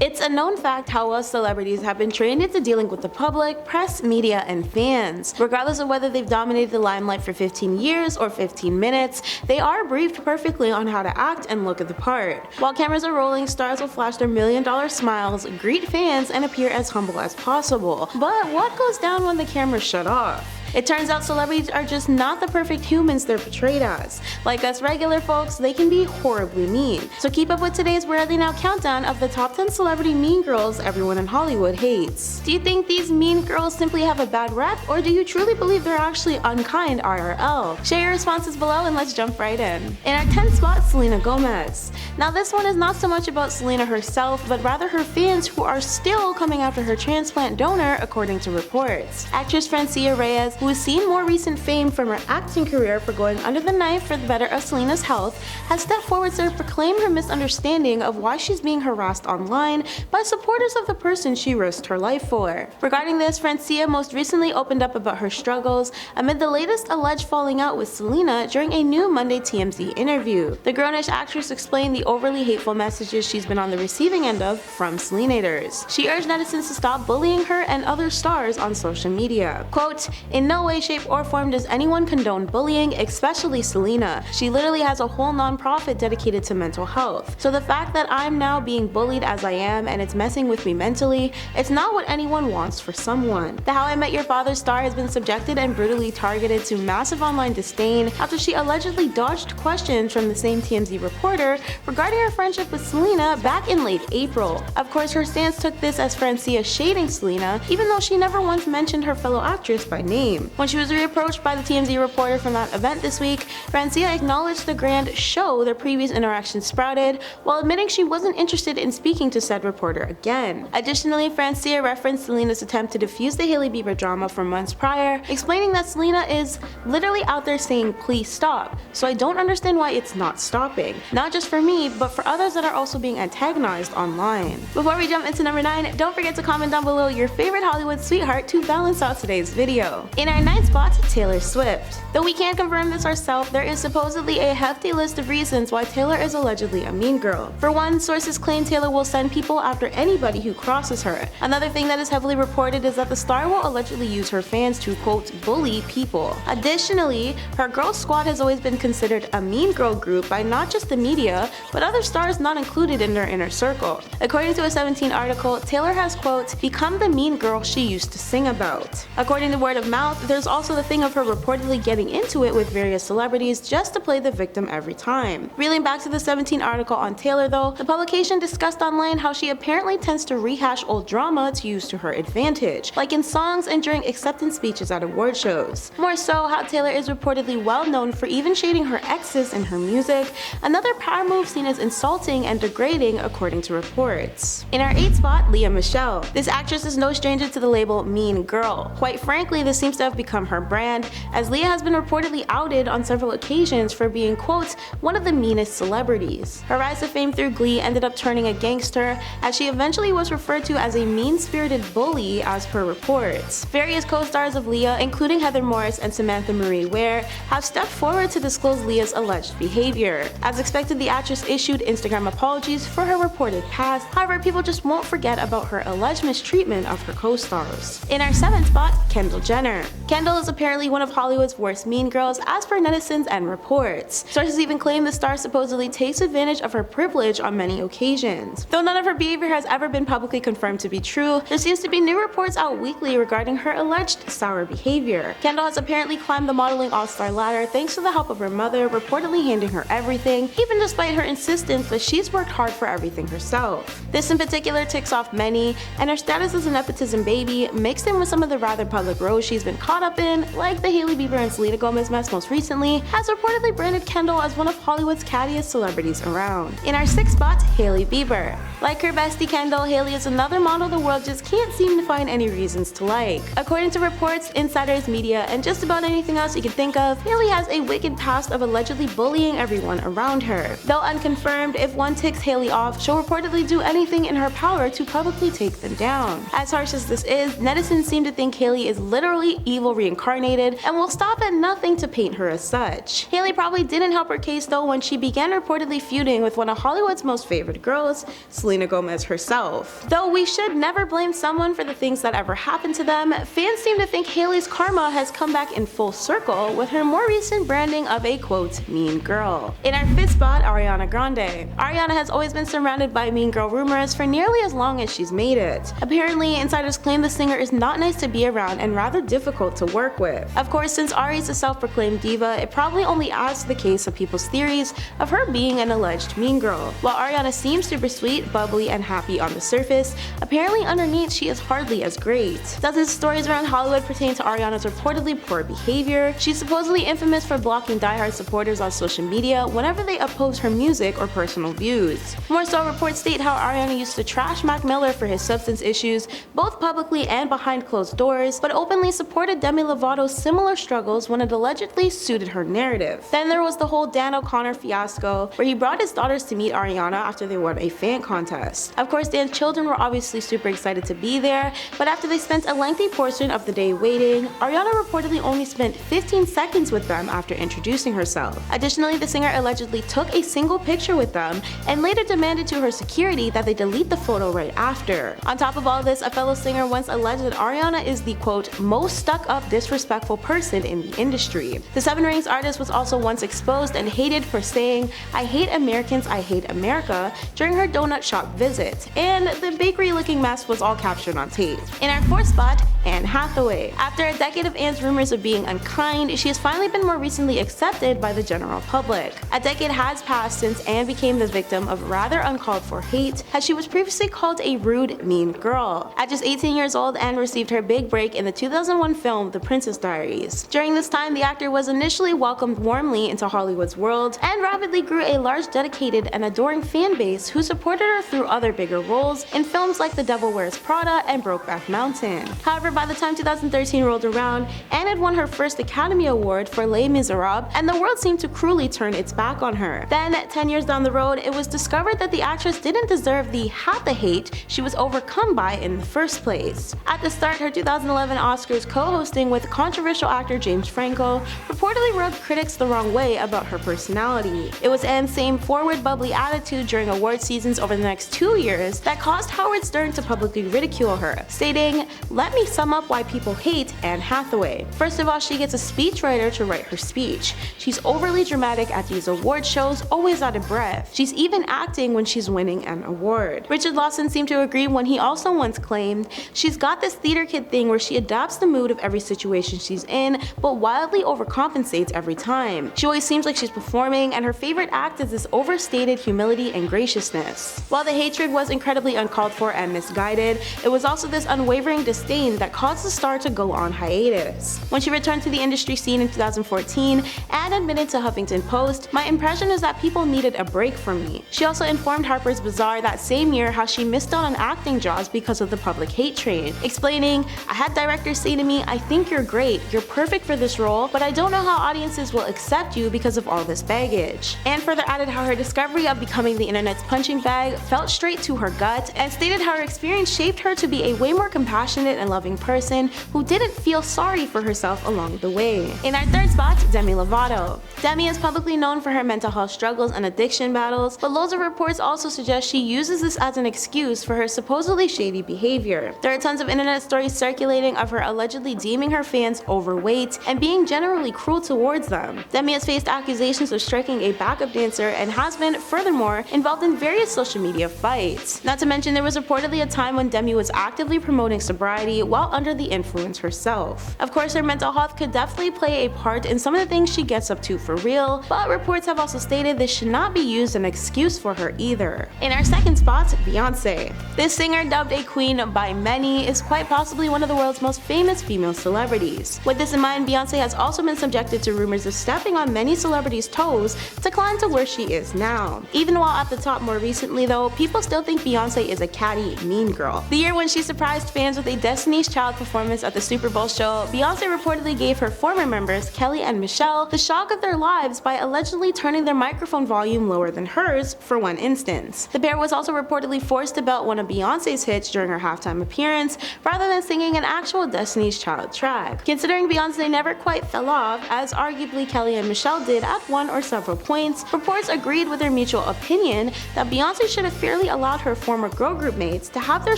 It's a known fact how us celebrities have been trained into dealing with the public, press, media, and fans. Regardless of whether they've dominated the limelight for 15 years or 15 minutes, they are briefed perfectly on how to act and look at the part. While cameras are rolling, stars will flash their million-dollar smiles, greet fans, and appear as humble as possible. But what goes down when the cameras shut off? It turns out celebrities are just not the perfect humans they're portrayed as. Like us regular folks, they can be horribly mean. So keep up with today's Where Are They Now countdown of the top 10 celebrity mean girls everyone in Hollywood hates. Do you think these mean girls simply have a bad rep, or do you truly believe they're actually unkind IRL? Share your responses below and let's jump right in. In our 10th spot, Selena Gomez. Now this one is not so much about Selena herself, but rather her fans who are still coming after her transplant donor, according to reports. Actress Francia Reyes, who has seen more recent fame from her acting career for going under the knife for the better of Selena's health, has stepped forward to proclaim her misunderstanding of why she's being harassed online by supporters of the person she risked her life for. Regarding this, Francia most recently opened up about her struggles amid the latest alleged falling out with Selena during a new Monday TMZ interview. The grownish actress explained the overly hateful messages she's been on the receiving end of from Selenators. She urged netizens to stop bullying her and other stars on social media. Quote, "In no way, shape, or form does anyone condone bullying, especially Selena. She literally has a whole non-profit dedicated to mental health. So the fact that I'm now being bullied as I am and it's messing with me mentally, it's not what anyone wants for someone." The How I Met Your Father star has been subjected and brutally targeted to massive online disdain after she allegedly dodged questions from the same TMZ reporter regarding her friendship with Selena back in late April. Of course, her stance took this as Francia shading Selena, even though she never once mentioned her fellow actress by name. When she was reapproached by the TMZ reporter from that event this week, Francia acknowledged the grand show their previous interaction sprouted, while admitting she wasn't interested in speaking to said reporter again. Additionally, Francia referenced Selena's attempt to defuse the Hailey Bieber drama from months prior, explaining that Selena is literally out there saying please stop, so I don't understand why it's not stopping. Not just for me, but for others that are also being antagonized online. Before we jump into number 9, don't forget to comment down below your favorite Hollywood sweetheart to balance out today's video. In our 9th spot, Taylor Swift. Though we can't confirm this ourselves, there is supposedly a hefty list of reasons why Taylor is allegedly a mean girl. For one, sources claim Taylor will send people after anybody who crosses her. Another thing that is heavily reported is that the star will allegedly use her fans to, quote, bully people. Additionally, her girl squad has always been considered a mean girl group by not just the media, but other stars not included in their inner circle. According to a 17 article, Taylor has, quote, become the mean girl she used to sing about. According to word of mouth, there's also the thing of her reportedly getting into it with various celebrities just to play the victim every time. Reeling back to the 17 article on Taylor though, the publication discussed online how she apparently tends to rehash old drama to use to her advantage, like in songs and during acceptance speeches at award shows. More so, how Taylor is reportedly well known for even shading her exes in her music, another power move seen as insulting and degrading according to reports. In our 8th spot, Leah Michelle. This actress is no stranger to the label mean girl. Quite frankly, this seems to have become her brand, as Leah has been reportedly outed on several occasions for being, quote, one of the meanest celebrities. Her rise to fame through Glee ended up turning against her, as she eventually was referred to as a mean-spirited bully as per reports. Various co-stars of Leah, including Heather Morris and Samantha Marie Ware, have stepped forward to disclose Leah's alleged behavior. As expected, the actress issued Instagram apologies for her reported past, however people just won't forget about her alleged mistreatment of her co-stars. In our 7th spot, Kendall Jenner. Kendall is apparently one of Hollywood's worst mean girls as per netizens and reports. Sources even claim the star supposedly takes advantage of her privilege on many occasions. Though none of her behavior has ever been publicly confirmed to be true, there seems to be new reports out weekly regarding her alleged sour behavior. Kendall has apparently climbed the modeling all-star ladder thanks to the help of her mother reportedly handing her everything, even despite her insistence that she's worked hard for everything herself. This in particular ticks off many, and her status as a nepotism baby, mixed in with some of the rather public roles she's been caught up in, like the Hailey Bieber and Selena Gomez mess most recently, has reportedly branded Kendall as one of Hollywood's cattiest celebrities around. In our 6th spot, Hailey Bieber. Like her bestie Kendall, Hailey is another model the world just can't seem to find any reasons to like. According to reports, insiders, media, and just about anything else you can think of, Hailey has a wicked past of allegedly bullying everyone around her. Though unconfirmed, if one ticks Hailey off, she'll reportedly do anything in her power to publicly take them down. As harsh as this is, netizens seem to think Hailey is literally evil reincarnated and will stop at nothing to paint her as such. Hailey probably didn't help her case though when she began reportedly feuding with one of Hollywood's most favorite girls, Selena Gomez herself. Though we should never blame someone for the things that ever happened to them, fans seem to think Hailey's karma has come back in full circle with her more recent branding of a quote mean girl. In our 5th spot, Ariana Grande. Ariana has always been surrounded by mean girl rumors for nearly as long as she's made it. Apparently, insiders claim the singer is not nice to be around and rather difficult to work with. Of course, since Ari is a self-proclaimed diva, it probably only adds to the case of people's theories of her being an alleged mean girl. While Ariana seems super sweet, bubbly, and happy on the surface, apparently underneath she is hardly as great. Dozens of stories around Hollywood pertain to Ariana's reportedly poor behavior. She's supposedly infamous for blocking diehard supporters on social media whenever they oppose her music or personal views. More so, reports state how Ariana used to trash Mac Miller for his substance issues, both publicly and behind closed doors, but openly supported Demi Lovato's similar struggles when it allegedly suited her narrative. Then there was the whole Dan O'Connor fiasco, where he brought his daughters to meet Ariana after they won a fan contest. Of course, Dan's children were obviously super excited to be there, but after they spent a lengthy portion of the day waiting, Ariana reportedly only spent 15 seconds with them after introducing herself. Additionally, the singer allegedly took a single picture with them and later demanded to her security that they delete the photo right after. On top of all this, a fellow singer once alleged that Ariana is the quote most stuck-up disrespectful person in the industry. The Seven Rings artist was also once exposed and hated for saying, "I hate Americans, I hate America," during her donut shop visit, and the bakery-looking mess was all captured on tape. In our 4th spot, Anne Hathaway. After a decade of Anne's rumors of being unkind, she has finally been more recently accepted by the general public. A decade has passed since Anne became the victim of rather uncalled for hate, as she was previously called a rude, mean girl. At just 18 years old, Anne received her big break in the 2001 film The Princess Diaries. During this time, the actor was initially welcomed warmly into Hollywood's world and rapidly grew a large, dedicated, and adoring fan base who supported her through other bigger roles in films like The Devil Wears Prada and Brokeback Mountain. However, by the time 2013 rolled around, Anne had won her first Academy Award for Les Miserables, and the world seemed to cruelly turn its back on her. Then, 10 years down the road, it was discovered that the actress didn't deserve the hate she was overcome by in the first place. At the start, her 2011 Oscars co-hosting with controversial actor James Franco reportedly rubbed critics the wrong way about her personality. It was Anne's same forward, bubbly attitude during award seasons over the next 2 years that caused Howard Stern to publicly ridicule her, stating, "Let me sum up why people hate Anne Hathaway. First of all, she gets a speechwriter to write her speech. She's overly dramatic at these award shows, always out of breath. She's even acting when she's winning an award." Richard Lawson seemed to agree when he also once claimed, "She's got this theater kid thing where she adapts the mood of every situation she's in, but wildly overcompensates every time. She always seems like she's performing, and her favorite act is this overstated humility and graciousness." While the hatred was incredibly uncalled for and misguided, it was also this unwavering disdain that caused the star to go on hiatus. When she returned to the industry scene in 2014, Anne admitted to Huffington Post, "My impression is that people needed a break from me." She also informed Harper's Bazaar that same year how she missed out on acting jobs because of the public hate train, explaining, "I had directors say to me, 'I think you're great, you're perfect for this role, but I don't know how audiences will accept you because of all this baggage." Anne further added how her discovery of becoming the internet's punching bag felt straight to her gut, and stated how her experience shaped her to be a way more compassionate and loving person who didn't feel sorry for herself along the way. In our 3rd spot, Demi Lovato. Demi is publicly known for her mental health struggles and addiction battles, but loads of reports also suggest she uses this as an excuse for her supposedly shady behavior. There are tons of internet stories circulating of her allegedly deeming her fans overweight and being generally cruel towards them. Demi has faced accusations of striking a backup dancer and has been, furthermore, involved in various social media fights. Not to mention, there was reportedly a time when Demi was actively promoting sobriety while under the influence herself. Of course, her mental health could definitely play a part in some of the things she gets up to for real, but reports have also stated this should not be used as an excuse for her either. In our 2nd spot, Beyonce. This singer, dubbed a queen by many, is quite possibly one of the world's most famous female celebrities. With this in mind, Beyonce has also been subjected to rumors of stepping on many celebrities' toes to climb to where she is now. Even while at the top more recently though, people still think Beyonce is a catty, mean girl. The year when she surprised fans with a Destiny's Child performance at the Super Bowl show, Beyonce reportedly gave her former members, Kelly and Michelle, the shock of their lives by allegedly turning their microphone volume lower than hers for one instance. The pair was also reportedly forced to belt one of Beyonce's hits during her halftime appearance, rather than singing an actual Destiny's Child wild track. Considering Beyonce never quite fell off, as arguably Kelly and Michelle did at one or several points, reports agreed with their mutual opinion that Beyonce should have fairly allowed her former girl group mates to have their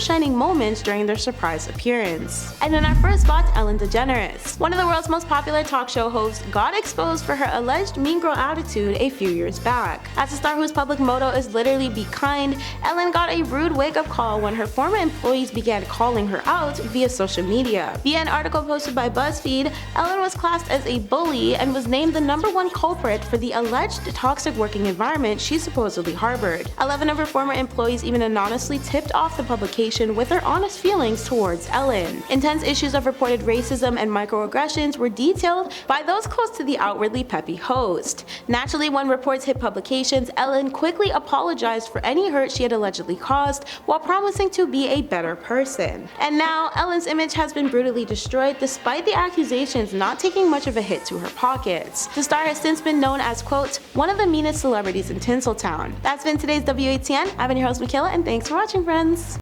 shining moments during their surprise appearance. And in our first spot, Ellen DeGeneres. One of the world's most popular talk show hosts got exposed for her alleged mean girl attitude a few years back. As a star whose public motto is literally be kind, Ellen got a rude wake-up call when her former employees began calling her out via social media. Via an article posted by BuzzFeed, Ellen was classed as a bully and was named the #1 culprit for the alleged toxic working environment she supposedly harbored. 11 of her former employees even anonymously tipped off the publication with their honest feelings towards Ellen. Intense issues of reported racism and microaggressions were detailed by those close to the outwardly peppy host. Naturally, when reports hit publications, Ellen quickly apologized for any hurt she had allegedly caused while promising to be a better person. And now, Ellen's image has been brutally destroyed despite the accusations not taking much of a hit to her pockets. The star has since been known as, quote, one of the meanest celebrities in Tinseltown. That's been today's WATN. I've been your host, Michaela, and thanks for watching, friends.